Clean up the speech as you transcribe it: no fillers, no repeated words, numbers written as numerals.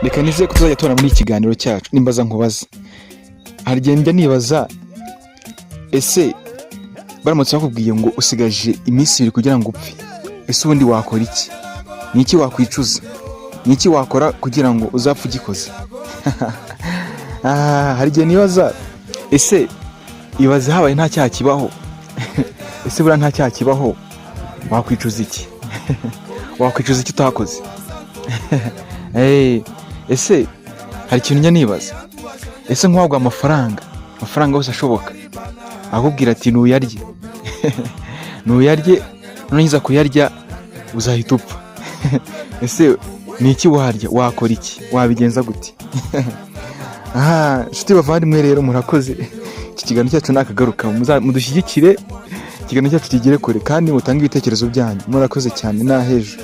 reka nizeye ko tuzajya tubona muri iki kiganiro cyacu. Nimbaza nkubaza, hari igihe njya nibaza, ese baramutse bakubwiye ngo usigaje iminsi 2 kugira ngo upfe, ese ubundi wakora iki? Ni iki wakwicuza? Ni iki wakora kugira ngo uzapfe ugikoze? Hari igihe nibaza, ese ibaze habaye nta cyaha kibaho, ese buriya nta cyaha kibaho, wakwicuza iki? Wakwicuza iki utakoze? Ese hari ikintu njya nibaza, ese nk'uwagwa amafaranga yose ashoboka, akubwira ati ntuyarye, nurangiza kuyarya uzahita upfa, ese ni iki warya? Wakora iki? Wabigenza gute? Nshuti bavandimwe rero, murakoze. Iki kiganiro cyacu nakagaruka, mudushyigikire, ikiganiro cyacu kigere kure, kandi mutange ibitekerezo byanyu. Murakoze cyane, nahejo.